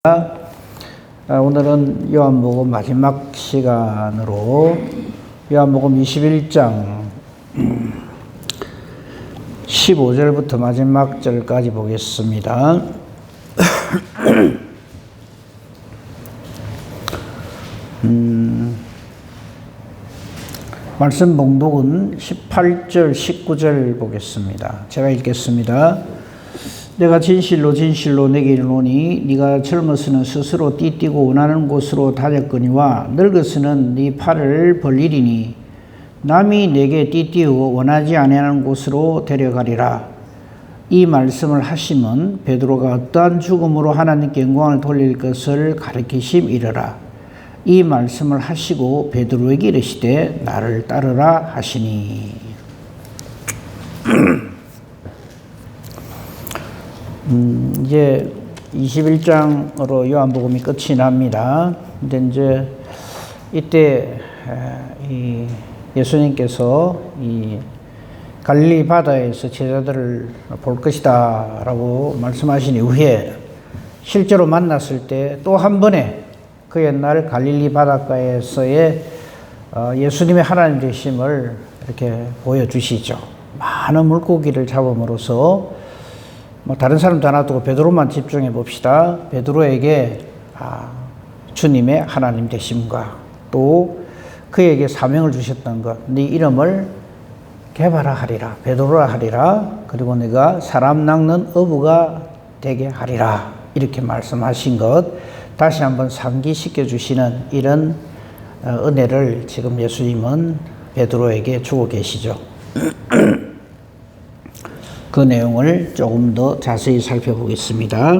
오늘은 요한복음 마지막 시간으로 요한복음 21장 15절부터 마지막 절까지 보겠습니다. 말씀 봉독은 18절, 19절 보겠습니다. 제가 읽겠습니다. 내가 진실로 진실로 내게 이르노니 네가 젊어서는 스스로 띠띠고 원하는 곳으로 다녔거니와 늙어서는 네 팔을 벌리리니 남이 내게 띠띠우고 원하지 아니하는 곳으로 데려가리라. 이 말씀을 하심은 베드로가 어떠한 죽음으로 하나님께 영광을 돌릴 것을 가르치심이러라. 이 말씀을 하시고 베드로에게 이르시되 나를 따르라 하시니. 이제 21장으로 요한복음이 끝이 납니다. 근데 이제 이때 이 예수님께서 이 갈릴리 바다에서 제자들을 볼 것이다 라고 말씀하신 이후에 실제로 만났을 때 또 한 번에 그 옛날 갈릴리 바닷가에서의 예수님의 하나님 되심을 이렇게 보여주시죠. 많은 물고기를 잡음으로써 다른 사람도 안 놔두고 베드로만 집중해 봅시다. 베드로에게 주님의 하나님 되심과 또 그에게 사명을 주셨던 것, 네 이름을 게바라 하리라, 베드로라 하리라, 그리고 네가 사람 낚는 어부가 되게 하리라, 이렇게 말씀하신 것 다시 한번 상기시켜 주시는 이런 은혜를 지금 예수님은 베드로에게 주고 계시죠. 그 내용을 조금 더 자세히 살펴보겠습니다.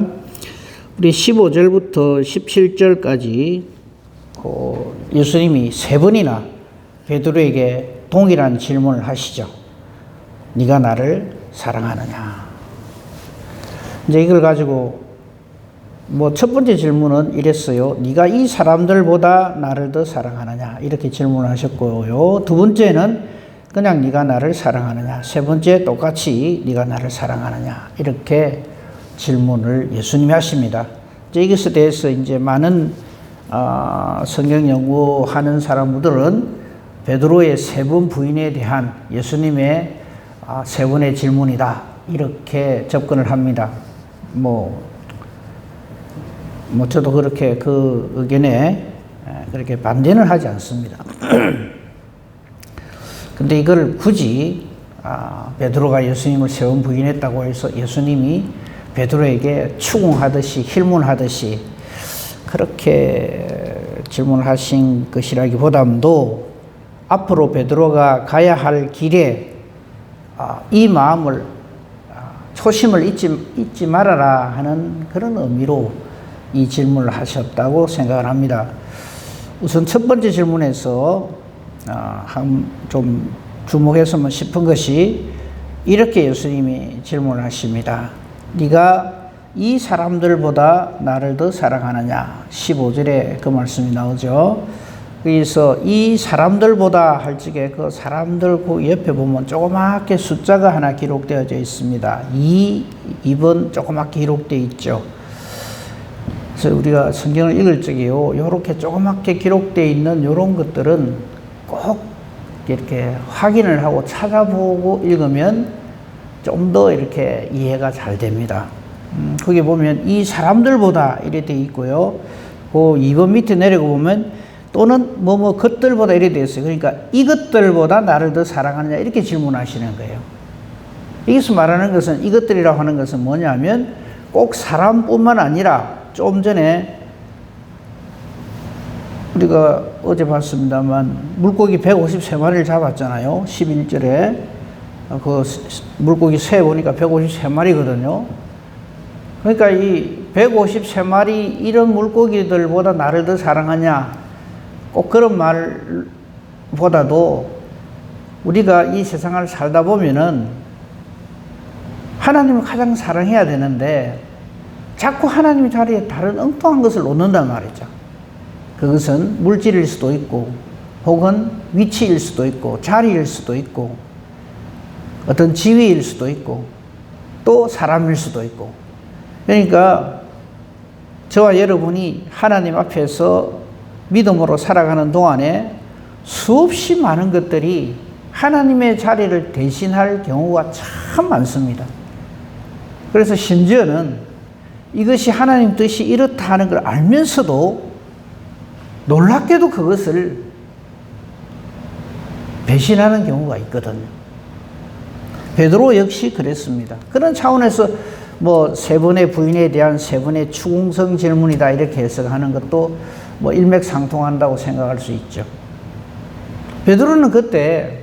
우리 15절부터 17절까지 예수님이 세 번이나 베드로에게 동일한 질문을 하시죠. 네가 나를 사랑하느냐. 이제 이걸 가지고 첫 번째 질문은 이랬어요. 네가 이 사람들보다 나를 더 사랑하느냐, 이렇게 질문을 하셨고요. 두 번째는 그냥 네가 나를 사랑하느냐, 세 번째 똑같이 네가 나를 사랑하느냐, 이렇게 질문을 예수님이 하십니다. 이제 이것에 대해서 이제 많은 성경 연구하는 사람들은 베드로의 세 번 부인에 대한 예수님의 세 번의 질문이다, 이렇게 접근을 합니다. 저도 그렇게 그 의견에 그렇게 반대는 하지 않습니다. 근데 이걸 굳이 베드로가 예수님을 세 번 부인했다고 해서 예수님이 베드로에게 추궁하듯이 힐문하듯이 그렇게 질문을 하신 것이라기보다도 앞으로 베드로가 가야 할 길에 이 마음을 초심을 잊지 말아라 하는 그런 의미로 이 질문을 하셨다고 생각을 합니다. 우선 첫 번째 질문에서 좀 주목했으면 싶은 것이 이렇게 예수님이 질문을 하십니다. 네가 이 사람들보다 나를 더 사랑하느냐. 15절에 그 말씀이 나오죠. 그래서 이 사람들보다 할 적에 그 사람들 그 옆에 보면 조그맣게 숫자가 하나 기록되어져 있습니다. 2번 조그맣게 기록되어 있죠. 그래서 우리가 성경을 읽을 적에요, 이렇게 조그맣게 기록되어 있는 이런 것들은 꼭 이렇게 확인을 하고 찾아보고 읽으면 좀 더 이렇게 이해가 잘 됩니다. 거기 보면 이 사람들보다 이렇게 되어 있고요. 그 2번 밑에 내려가 보면 또는 것들보다 이렇게 되어 있어요. 그러니까 이것들보다 나를 더 사랑하느냐, 이렇게 질문하시는 거예요. 여기서 말하는 것은, 이것들이라고 하는 것은 뭐냐면 꼭 사람뿐만 아니라 좀 전에 우리가 어제 봤습니다만 물고기 153마리를 잡았잖아요. 11절에 그 물고기 세 보니까 153마리거든요. 그러니까 이 153마리 이런 물고기들보다 나를 더 사랑하냐, 꼭 그런 말보다도 우리가 이 세상을 살다 보면은 하나님을 가장 사랑해야 되는데 자꾸 하나님 자리에 다른 엉뚱한 것을 놓는단 말이죠. 그것은 물질일 수도 있고 혹은 위치일 수도 있고 자리일 수도 있고 어떤 지위일 수도 있고 또 사람일 수도 있고. 그러니까 저와 여러분이 하나님 앞에서 믿음으로 살아가는 동안에 수없이 많은 것들이 하나님의 자리를 대신할 경우가 참 많습니다. 그래서 심지어는 이것이 하나님 뜻이 이렇다 하는 걸 알면서도 놀랍게도 그것을 배신하는 경우가 있거든요. 베드로 역시 그랬습니다. 그런 차원에서 뭐 세 번의 부인에 대한 세 번의 추궁성 질문이다 이렇게 해석하는 것도 뭐 일맥상통한다고 생각할 수 있죠. 베드로는 그때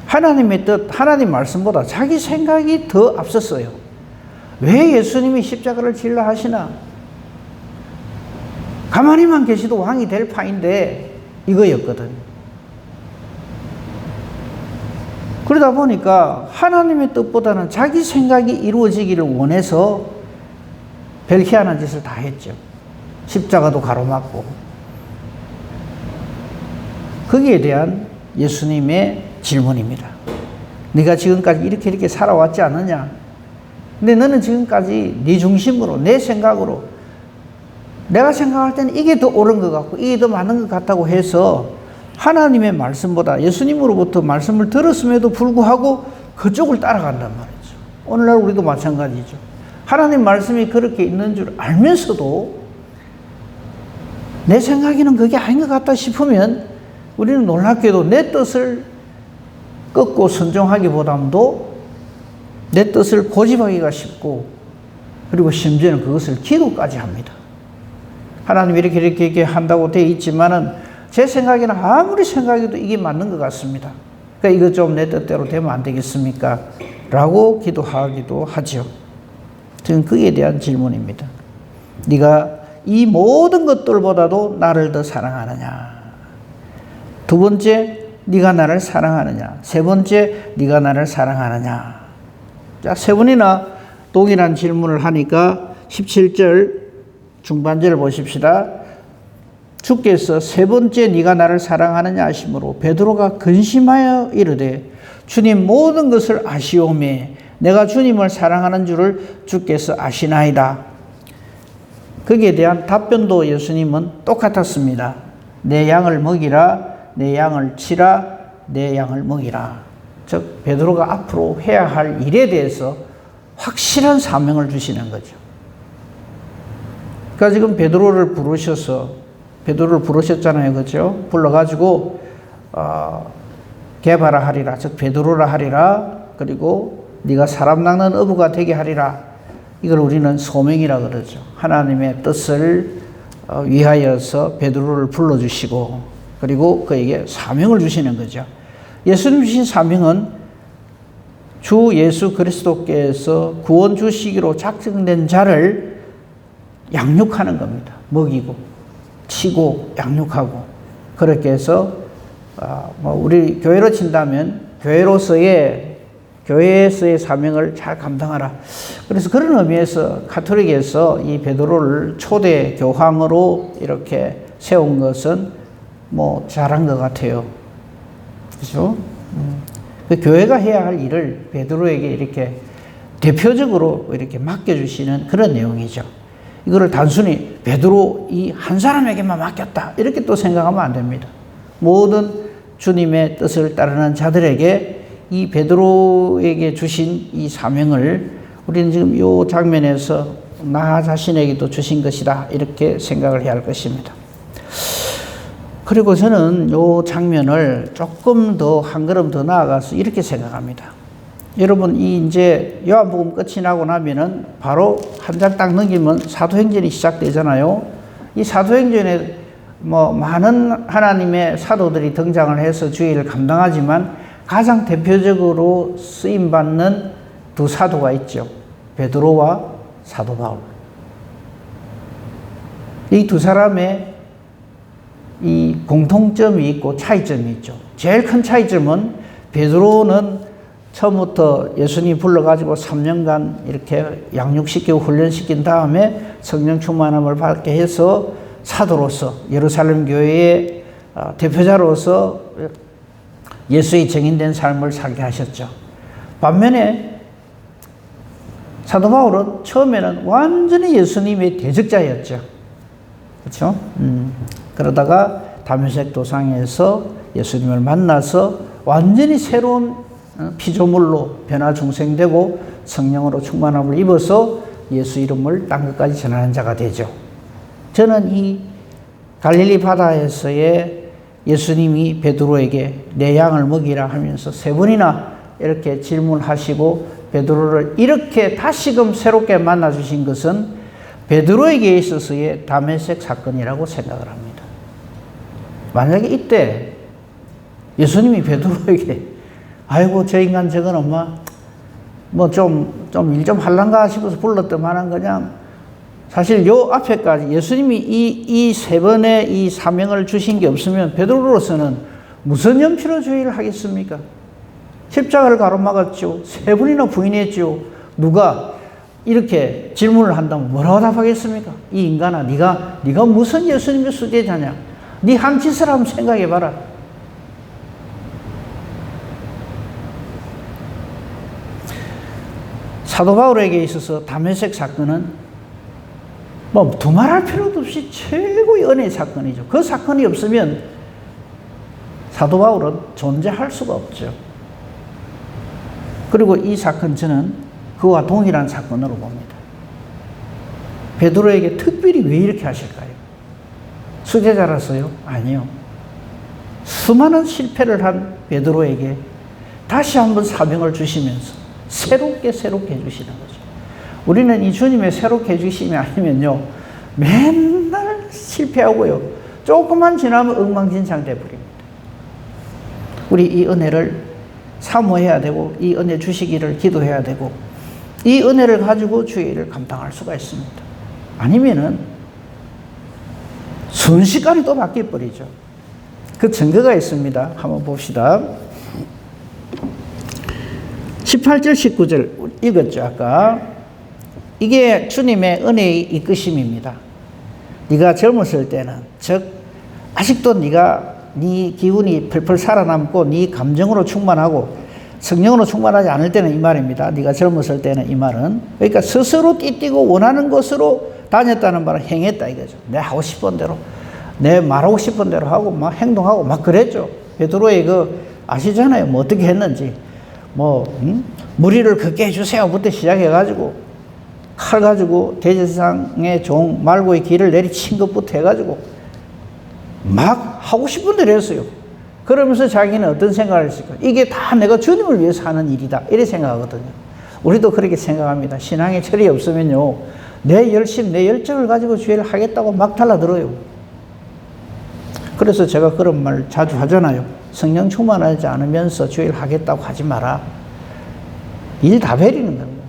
하나님의 뜻, 하나님 말씀보다 자기 생각이 더 앞섰어요. 왜 예수님이 십자가를 지려 하시나? 가만히만 계시도 왕이 될 파인데 이거였거든요. 그러다 보니까 하나님의 뜻보다는 자기 생각이 이루어지기를 원해서 별 희한한 짓을 다 했죠. 십자가도 가로막고. 거기에 대한 예수님의 질문입니다. 네가 지금까지 이렇게 살아왔지 않느냐? 근데 너는 지금까지 네 중심으로, 내 생각으로, 내가 생각할 때는 이게 더 옳은 것 같고 이게 더 맞는 것 같다고 해서 하나님의 말씀보다 예수님으로부터 말씀을 들었음에도 불구하고 그쪽을 따라간단 말이죠. 오늘날 우리도 마찬가지죠. 하나님 말씀이 그렇게 있는 줄 알면서도 내 생각에는 그게 아닌 것 같다 싶으면 우리는 놀랍게도 내 뜻을 꺾고 순종하기보다도 내 뜻을 고집하기가 쉽고 그리고 심지어는 그것을 기도까지 합니다. 하나님 이렇게 한다고 되어 있지만은 제 생각에는 아무리 생각해도 이게 맞는 것 같습니다. 그러니까 이거 좀 내 뜻대로 되면 안 되겠습니까? 라고 기도하기도 하죠. 지금 그에 대한 질문입니다. 네가 이 모든 것들보다도 나를 더 사랑하느냐? 두 번째, 네가 나를 사랑하느냐? 세 번째, 네가 나를 사랑하느냐? 자, 세 번이나 동일한 질문을 하니까 17절 중반절을 보십시다. 주께서 세 번째 네가 나를 사랑하느냐 하심으로 베드로가 근심하여 이르되 주님 모든 것을 아시오매 내가 주님을 사랑하는 줄을 주께서 아시나이다. 거기에 대한 답변도 예수님은 똑같았습니다. 내 양을 먹이라, 내 양을 치라, 내 양을 먹이라. 즉 베드로가 앞으로 해야 할 일에 대해서 확실한 사명을 주시는 거죠. 그러니까 지금 베드로를 부르셨잖아요. 그렇죠? 불러가지고 게바라 하리라. 즉 베드로라 하리라. 그리고 네가 사람 낚는 어부가 되게 하리라. 이걸 우리는 소명이라 그러죠. 하나님의 뜻을 위하여서 베드로를 불러주시고 그리고 그에게 사명을 주시는 거죠. 예수님 주신 사명은 주 예수 그리스도께서 구원 주시기로 작정된 자를 양육하는 겁니다. 먹이고 치고 양육하고 그렇게 해서 우리 교회로 친다면 교회에서의 사명을 잘 감당하라. 그래서 그런 의미에서 가톨릭에서 이 베드로를 초대 교황으로 이렇게 세운 것은 뭐 잘한 것 같아요. 그렇죠? 그 교회가 해야 할 일을 베드로에게 이렇게 대표적으로 이렇게 맡겨주시는 그런 내용이죠. 이거를 단순히 베드로 이 한 사람에게만 맡겼다 이렇게 또 생각하면 안 됩니다. 모든 주님의 뜻을 따르는 자들에게 이 베드로에게 주신 이 사명을 우리는 지금 이 장면에서 나 자신에게도 주신 것이다 이렇게 생각을 해야 할 것입니다. 그리고 저는 이 장면을 조금 더 한 걸음 더 나아가서 이렇게 생각합니다. 여러분 이제 요한복음 끝이 나고 나면은 바로 한 장 딱 넘기면 사도행전이 시작되잖아요. 이 사도행전에 뭐 많은 하나님의 사도들이 등장을 해서 주의를 감당하지만 가장 대표적으로 쓰임 받는 두 사도가 있죠. 베드로와 사도 바울. 이 두 사람의 이 공통점이 있고 차이점이 있죠. 제일 큰 차이점은 베드로는 처음부터 예수님이 불러가지고 3년간 이렇게 양육시키고 훈련시킨 다음에 성령 충만함을 받게 해서 사도로서 예루살렘 교회의 대표자로서 예수의 증인된 삶을 살게 하셨죠. 반면에 사도 바울은 처음에는 완전히 예수님의 대적자였죠. 그렇죠? 그러다가 다메섹 도상에서 예수님을 만나서 완전히 새로운 피조물로 변화 중생되고 성령으로 충만함을 입어서 예수 이름을 땅 끝까지 전하는 자가 되죠. 저는 이 갈릴리 바다에서의 예수님이 베드로에게 내 양을 먹이라 하면서 세 번이나 이렇게 질문하시고 베드로를 이렇게 다시금 새롭게 만나주신 것은 베드로에게 있어서의 다메섹 사건이라고 생각을 합니다. 만약에 이때 예수님이 베드로에게 아이고 저 인간 저거는 뭐 좀 일 좀 할란가 싶어서 불렀더만은 그냥 사실 요 앞에까지 예수님이 이 세 번의 이 사명을 주신 게 없으면 베드로로서는 무슨 연필로 주의를 하겠습니까? 십자가를 가로막았죠. 세 번이나 부인했죠. 누가 이렇게 질문을 한다면 뭐라고 답하겠습니까? 이 인간아, 네가 무슨 예수님의 수제자냐? 네 한 짓을 한번 생각해봐라. 사도 바울에게 있어서 다메섹 사건은 뭐 두말할 필요도 없이 최고의 은혜의 사건이죠. 그 사건이 없으면 사도 바울은 존재할 수가 없죠. 그리고 이 사건 저는 그와 동일한 사건으로 봅니다. 베드로에게 특별히 왜 이렇게 하실까요? 수제자라서요? 아니요. 수많은 실패를 한 베드로에게 다시 한번 사명을 주시면서 새롭게 해주시는 거죠. 우리는 이 주님의 새롭게 해주심이 아니면요, 맨날 실패하고요, 조금만 지나면 엉망진창 되어버립니다. 우리 이 은혜를 사모해야 되고, 이 은혜 주시기를 기도해야 되고, 이 은혜를 가지고 주의 일을 감당할 수가 있습니다. 아니면은 순식간에 또 바뀌어버리죠. 그 증거가 있습니다. 한번 봅시다. 18절 19절 읽었죠 아까. 이게 주님의 은혜의 이끄심입니다. 네가 젊었을 때는, 즉 아직도 네가 네 기운이 펄펄 살아남고 네 감정으로 충만하고 성령으로 충만하지 않을 때는 이 말입니다. 네가 젊었을 때는 이 말은, 그러니까 스스로 띠띠고 원하는 곳으로 다녔다는 말은 행했다 이거죠. 내 하고 싶은 대로, 내 말하고 싶은 대로 하고 막 행동하고 막 그랬죠. 베드로의 그 아시잖아요. 뭐 어떻게 했는지. 무리를 걷게 해주세요부터 시작해가지고 칼 가지고 대제사장의 종 말고의 길을 내리친 것부터 해가지고 막 하고 싶은 대로 했어요. 그러면서 자기는 어떤 생각을 했을까? 이게 다 내가 주님을 위해서 하는 일이다 이렇게 생각하거든요. 우리도 그렇게 생각합니다. 신앙의 철이 없으면요, 내 열심, 내 열정을 가지고 주의를 하겠다고 막 달라들어요. 그래서 제가 그런 말 자주 하잖아요. 성령 충만하지 않으면서 주의를 하겠다고 하지 마라. 일 다 버리는 겁니다.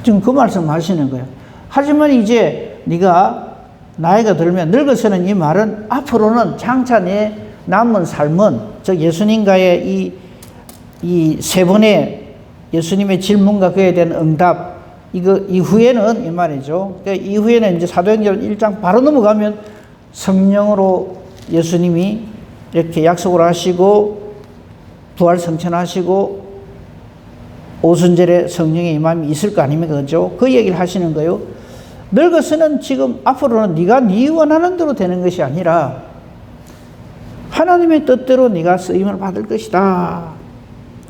지금 그 말씀 하시는 거예요. 하지만 이제 네가 나이가 들면, 늙어서는 이 말은 앞으로는 장차 내 남은 삶은, 즉 예수님과의 이 세 번의 예수님의 질문과 그에 대한 응답, 이거 이후에는 이 말이죠. 그러니까 이후에는 이제 사도행전 1장 바로 넘어가면 성령으로 예수님이 이렇게 약속을 하시고 부활 성천하시고 오순절에 성령의 임함이 있을 거 아닙니까? 그죠? 그 얘기를 하시는 거예요. 늙어서는 지금 앞으로는 네가 네 원하는 대로 되는 것이 아니라 하나님의 뜻대로 네가 쓰임을 받을 것이다.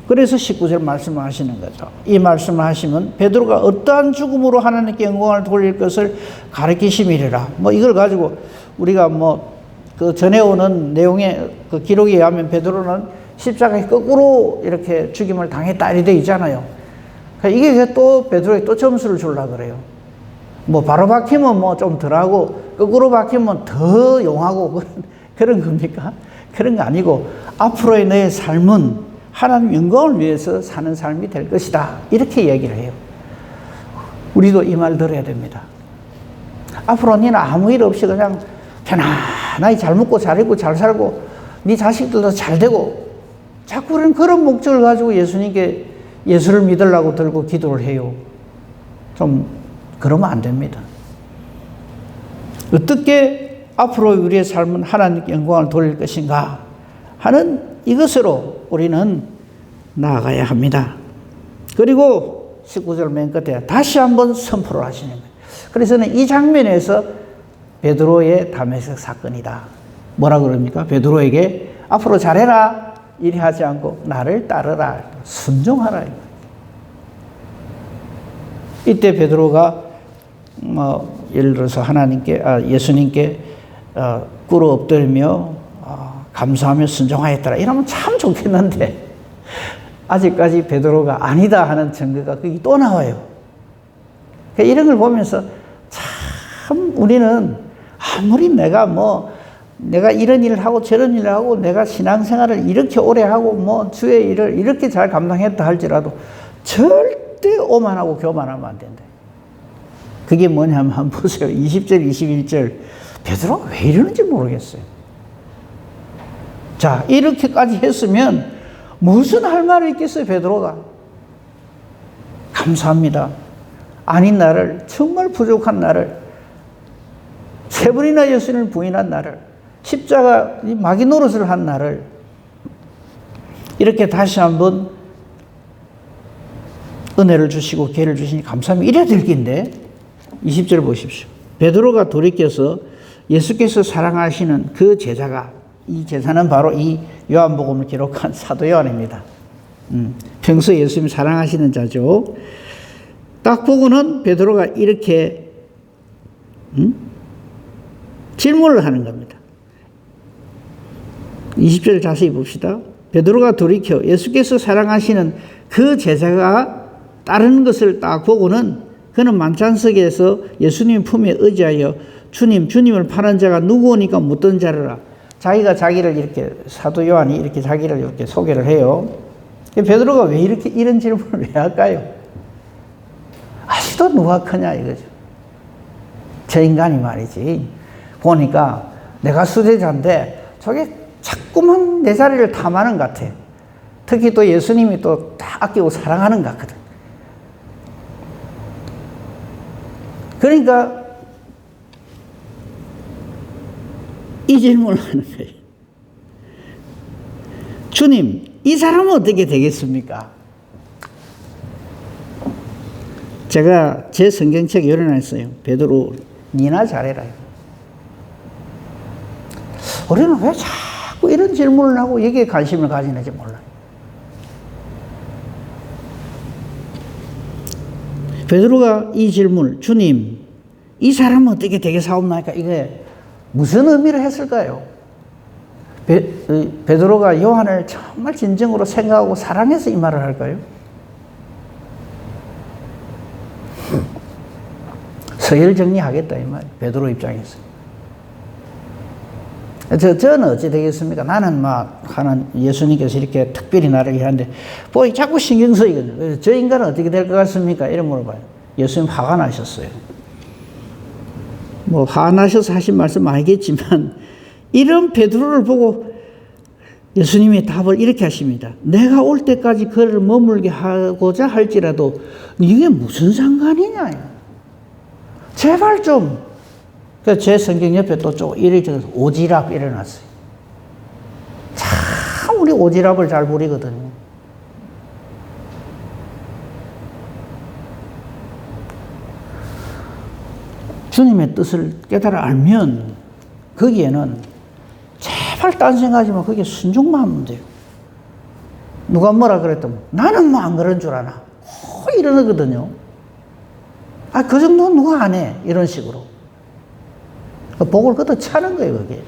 그래서 19절 말씀을 하시는 거죠. 이 말씀을 하시면 베드로가 어떠한 죽음으로 하나님께 영광을 돌릴 것을 가르치심이라. 뭐 이걸 가지고 우리가 그 전해오는 내용의 그 기록에 의하면 베드로는 십자가에 거꾸로 이렇게 죽임을 당했다 이렇게 되어 있잖아요. 이게 또 베드로에 또 점수를 주려고 그래요. 바로 박히면 좀 덜하고 거꾸로 박히면 더 용하고 그런 겁니까? 그런 거 아니고 앞으로의 너의 삶은 하나님 영광을 위해서 사는 삶이 될 것이다 이렇게 얘기를 해요. 우리도 이 말 들어야 됩니다. 앞으로 너는 아무 일 없이 그냥 편안하게 잘 먹고 잘 입고 잘 살고 네 자식들도 잘 되고, 자꾸 우리는 그런 목적을 가지고 예수님께 예수를 믿으려고 들고 기도를 해요. 좀 그러면 안 됩니다. 어떻게 앞으로 우리의 삶은 하나님께 영광을 돌릴 것인가 하는 이것으로 우리는 나아가야 합니다. 그리고 19절 맨 끝에 다시 한번 선포를 하시는 거예요. 그래서 저는 이 장면에서 베드로의 다메섹 사건이다. 뭐라 그럽니까? 베드로에게 앞으로 잘해라. 이리 하지 않고 나를 따르라. 순종하라. 이때 베드로가 예를 들어서 예수님께 꿇어 엎드리며 감사하며 순종하였더라. 이러면 참 좋겠는데 아직까지 베드로가 아니다 하는 증거가 거기 또 나와요. 이런 걸 보면서 참 우리는 아무리 내가 이런 일을 하고 저런 일을 하고 내가 신앙생활을 이렇게 오래 하고 주의 일을 이렇게 잘 감당했다 할지라도 절대 오만하고 교만하면 안 된다. 그게 뭐냐면 한번 보세요. 20절, 21절. 베드로가 왜 이러는지 모르겠어요. 자, 이렇게까지 했으면 무슨 할 말이 있겠어요, 베드로가. 감사합니다. 아닌 나를, 정말 부족한 나를, 3번이나 예수님을 부인한 나를, 십자가 마귀 노릇을 한 나를 이렇게 다시 한번 은혜를 주시고 기회를 주시니 감사합니다. 이래야 될 긴데 20절 보십시오. 베드로가 돌이켜서 예수께서 사랑하시는 그 제자가, 이 제자는 바로 이 요한복음을 기록한 사도 요한입니다. 평소에 예수님 사랑하시는 자죠. 딱 보고는 베드로가 이렇게 질문을 하는 겁니다. 20절 자세히 봅시다. 베드로가 돌이켜 예수께서 사랑하시는 그 제자가 따르는 것을 딱 보고는 그는 만찬석에서 예수님 품에 의지하여 주님을 파는 자가 누구오니까 묻던 자르라. 자기가 자기를 이렇게 사도 요한이 이렇게 자기를 이렇게 소개를 해요. 베드로가 왜 이런 질문을 왜 할까요? 아직도 누가 크냐 이거죠. 저 인간이 말이지. 보니까 내가 수제자인데 저게 자꾸만 내 자리를 탐하는 것 같아. 특히 또 예수님이 또 다 아끼고 사랑하는 것 같거든. 그러니까 이 질문을 하는 거예요. 주님, 이 사람은 어떻게 되겠습니까? 제가 제 성경책 열어놨어요. 베드로, 니나 잘해라. 우리는 왜 자꾸 이런 질문을 하고 여기에 관심을 가지는지 몰라요. 베드로가 이 질문을, 주님, 이 사람은 어떻게 되겠사옵나이까? 이게 무슨 의미를 했을까요? 베드로가 요한을 정말 진정으로 생각하고 사랑해서 이 말을 할까요? 서열 정리하겠다 이 말. 베드로 입장에서. 저는 어찌 되겠습니까? 나는 하는 예수님께서 이렇게 특별히 나를 하는데 자꾸 신경 쓰이거든요. 저 인간은 어떻게 될 것 같습니까? 이런 물어봐요. 예수님 화가 나셨어요. 화가 나셔서 하신 말씀 알겠지만 이런 베드로를 보고 예수님의 답을 이렇게 하십니다. 내가 올 때까지 그를 머물게 하고자 할지라도 이게 무슨 상관이냐. 제발 좀. 제 성경 옆에 또 이래저래 오지랖 일어났어요. 참 우리 오지랖을 잘 부리거든요. 주님의 뜻을 깨달아 알면 거기에는 제발 딴 생각하지 마. 거기에 순종만 하면 돼요. 누가 뭐라 그랬더니 나는 안 그런 줄 아나. 이러거든요. 그 정도는 누가 안 해. 이런 식으로. 복을 걷어 차는 거예요, 그게.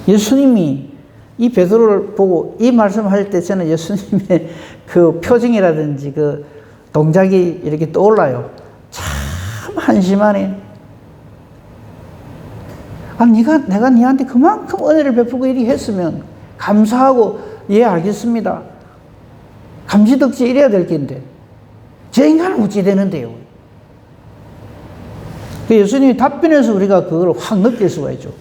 예수님이 이 베드로를 보고 이 말씀할 때 저는 예수님의 그 표정이라든지 그 동작이 이렇게 떠올라요. 참 한심하네. 내가 니한테 그만큼 은혜를 베푸고 이리 했으면 감사하고 예, 알겠습니다. 감지덕지 이래야 될 텐데. 제 인간은 어찌 되는데요? 예수님이 답변해서 우리가 그걸 확 느낄 수가 있죠.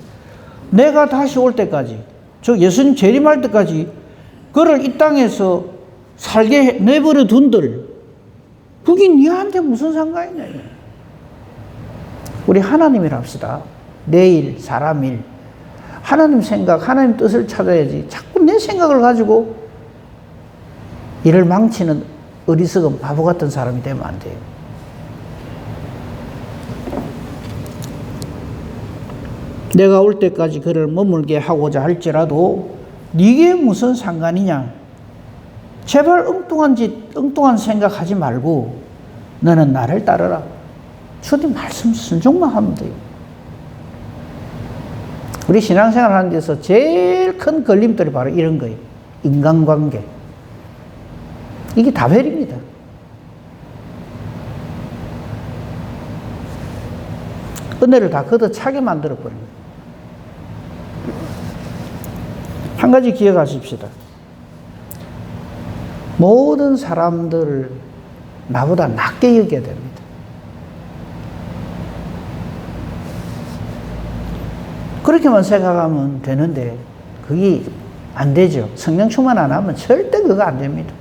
내가 다시 올 때까지, 즉 예수님 재림할 때까지 그를 이 땅에서 살게 내버려 둔들, 그게 니한테 무슨 상관이냐. 우리 하나님이라 합시다. 내 일, 사람 일. 하나님 생각, 하나님 뜻을 찾아야지. 자꾸 내 생각을 가지고 일을 망치는 어리석은 바보 같은 사람이 되면 안 돼요. 내가 올 때까지 그를 머물게 하고자 할지라도 네게 무슨 상관이냐. 제발 엉뚱한 생각하지 말고 너는 나를 따르라. 주님 말씀 순종만 하면 돼요. 우리 신앙생활 하는 데서 제일 큰 걸림돌이 바로 이런 거예요. 인간관계. 이게 다벨입니다. 은혜를 다 걷어차게 만들어버린 거예요. 한 가지 기억하십시다. 모든 사람들을 나보다 낮게 여겨야 됩니다. 그렇게만 생각하면 되는데 그게 안 되죠. 성령 충만 안 하면 절대 그거 안 됩니다.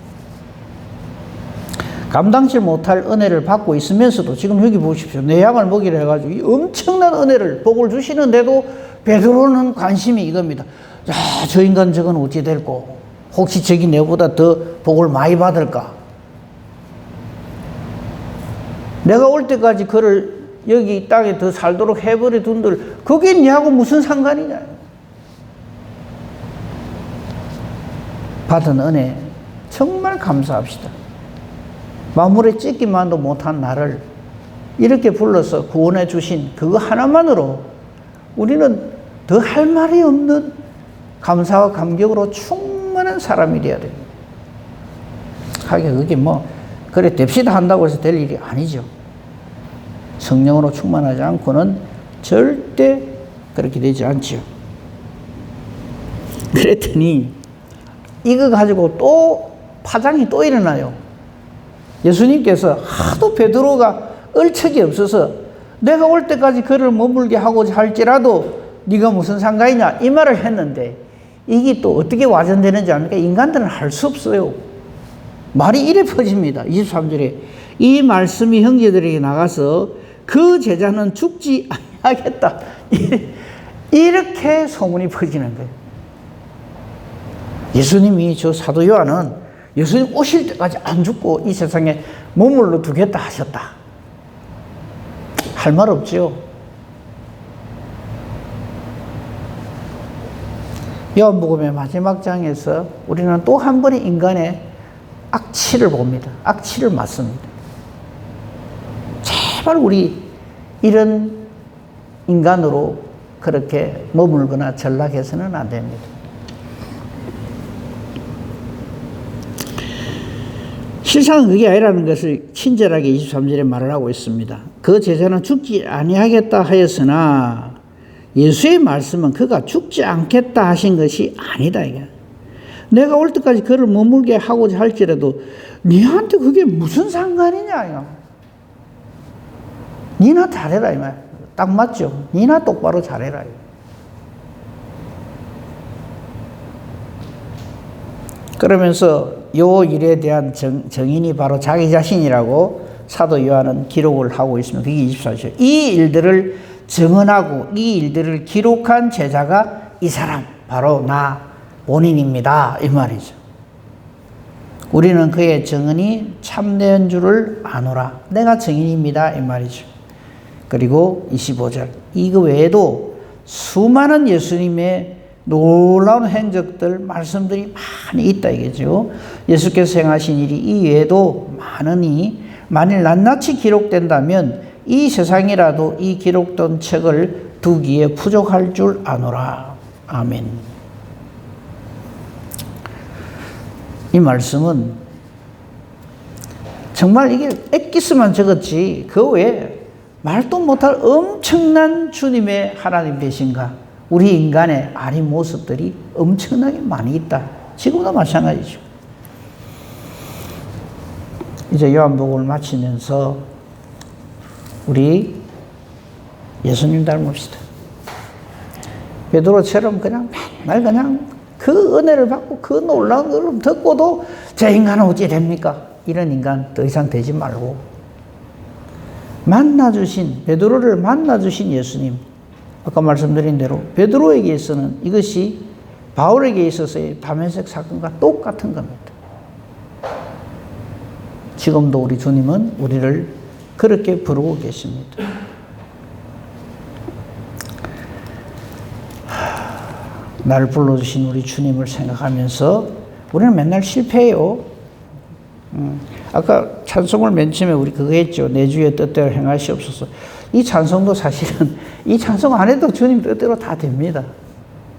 감당치 못할 은혜를 받고 있으면서도 지금 여기 보십시오. 내 양을 먹이려 해가지고 이 엄청난 은혜를 복을 주시는데도 베드로는 관심이 이겁니다. 야, 저 인간 저건 어찌 될꼬? 혹시 저기 내보다 더 복을 많이 받을까? 내가 올 때까지 그를 여기 이 땅에 더 살도록 해버려 둔들 그게 니하고 무슨 상관이냐? 받은 은혜 정말 감사합시다. 마물에 찢기만도 못한 나를 이렇게 불러서 구원해 주신 그거 하나만으로 우리는 더 할 말이 없는 감사와 감격으로 충만한 사람이 되어야 됩니다. 하긴 그게 그래 됩시다 한다고 해서 될 일이 아니죠. 성령으로 충만하지 않고는 절대 그렇게 되지 않죠. 그랬더니 이거 가지고 또 파장이 또 일어나요. 예수님께서 하도 베드로가 얼척이 없어서 내가 올 때까지 그를 머물게 하고자 할지라도 네가 무슨 상관이냐 이 말을 했는데 이게 또 어떻게 와전되는지 아니까 인간들은 할 수 없어요. 말이 이래 퍼집니다. 23절에 이 말씀이 형제들에게 나가서 그 제자는 죽지 아니하겠다. 이렇게 소문이 퍼지는 거예요. 예수님이 저 사도 요한은 예수님 오실 때까지 안 죽고 이 세상에 머물러 두겠다 하셨다. 할 말 없죠. 요한복음의 마지막 장에서 우리는 또 한 번의 인간의 악취를 봅니다. 악취를 맞습니다. 제발 우리 이런 인간으로 그렇게 머물거나 전락해서는 안 됩니다. 실상은 그게 아니라는 것을 친절하게 23절에 말을 하고 있습니다. 그 제자는 죽지 아니하겠다 하였으나 예수의 말씀은 그가 죽지 않겠다 하신 것이 아니다. 이게. 내가 올 때까지 그를 머물게 하고자 할지라도 니한테 그게 무슨 상관이냐. 이거. 니나 잘해라. 이 말. 딱 맞죠? 니나 똑바로 잘해라. 이거. 그러면서 요 일에 대한 정인이 바로 자기 자신이라고 사도 요한은 기록을 하고 있습니다. 그게 24절. 이 일들을 증언하고 이 일들을 기록한 제자가 이 사람 바로 나 본인입니다. 이 말이죠. 우리는 그의 증언이 참된 줄을 아노라. 내가 증인입니다. 이 말이죠. 그리고 25절. 이거 외에도 수많은 예수님의 놀라운 행적들, 말씀들이 많이 있다 이거죠. 예수께서 행하신 일이 이 외에도 많으니 만일 낱낱이 기록된다면 이 세상이라도 이 기록된 책을 두기에 부족할 줄 아노라. 아멘. 이 말씀은 정말 이게 엑기스만 적었지 그 외에 말도 못할 엄청난 주님의 하나님 되신가 우리 인간의 아닌 모습들이 엄청나게 많이 있다. 지금도 마찬가지죠. 이제 요한복음을 마치면서 우리 예수님 닮읍시다. 베드로처럼 그냥 맨날 그냥 그 은혜를 받고 그 놀라운 걸 듣고도 저 인간은 어찌 됩니까? 이런 인간 더 이상 되지 말고 만나주신 베드로를 만나주신 예수님 아까 말씀드린 대로 베드로에게 있어서는 이것이 바울에게 있어서의 다메섹 사건과 똑같은 겁니다. 지금도 우리 주님은 우리를 그렇게 부르고 계십니다. 나를 불러주신 우리 주님을 생각하면서 우리는 맨날 실패해요. 아까 찬송을 맨 처음에 우리 그거 했죠. 내 주의 뜻대로 행하시옵소서. 이 찬송도 사실은 이 찬송 안 해도 주님 뜻대로 다 됩니다.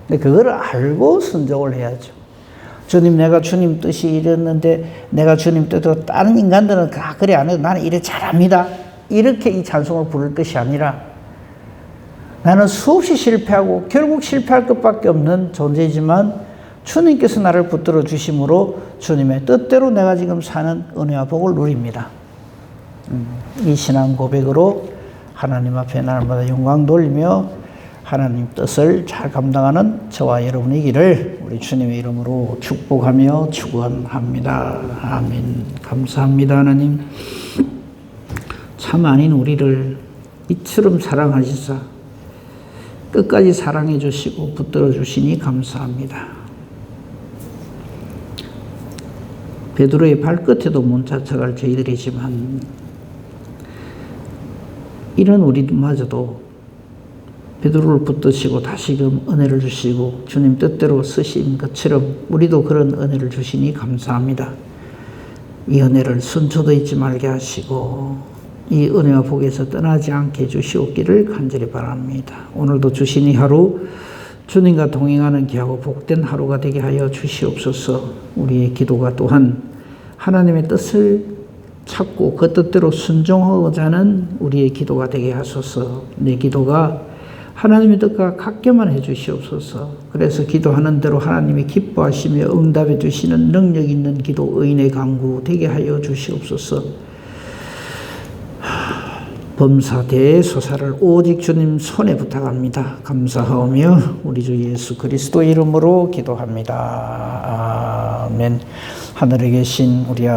근데 그거를 알고 순종을 해야죠. 주님, 내가 주님 뜻이 이랬는데 내가 주님 뜻대로 다른 인간들은 그래 안 해도 나는 이래 잘합니다. 이렇게 이 찬송을 부를 것이 아니라 나는 수없이 실패하고 결국 실패할 것밖에 없는 존재이지만 주님께서 나를 붙들어 주심으로 주님의 뜻대로 내가 지금 사는 은혜와 복을 누립니다. 이 신앙 고백으로 하나님 앞에 날마다 영광 돌리며 하나님 뜻을 잘 감당하는 저와 여러분이기를 우리 주님의 이름으로 축복하며 축원합니다. 아멘. 감사합니다. 하나님, 참 아닌 우리를 이처럼 사랑하시사 끝까지 사랑해 주시고 붙들어 주시니 감사합니다. 베드로의 발끝에도 못 쫓아갈 저희들이지만 이런 우리마저도 베드로를 붙드시고 다시금 은혜를 주시고 주님 뜻대로 쓰신 것처럼 우리도 그런 은혜를 주시니 감사합니다. 이 은혜를 순초도 잊지 말게 하시고 이 은혜와 복에서 떠나지 않게 해주시옵기를 간절히 바랍니다. 오늘도 주신 이 하루 주님과 동행하는 귀하고 복된 하루가 되게 하여 주시옵소서. 우리의 기도가 또한 하나님의 뜻을 찾고 그 뜻대로 순종하고자 하는 우리의 기도가 되게 하소서. 내 기도가 하나님의 뜻과 같게만 해주시옵소서. 그래서 기도하는 대로 하나님이 기뻐하시며 응답해 주시는 능력 있는 기도 의인의 강구 되게 하여 주시옵소서. 범사 대소사를 오직 주님 손에 부탁합니다. 감사하오며 우리 주 예수 그리스도 이름으로 기도합니다. 아멘. 하늘에 계신 우리 아버지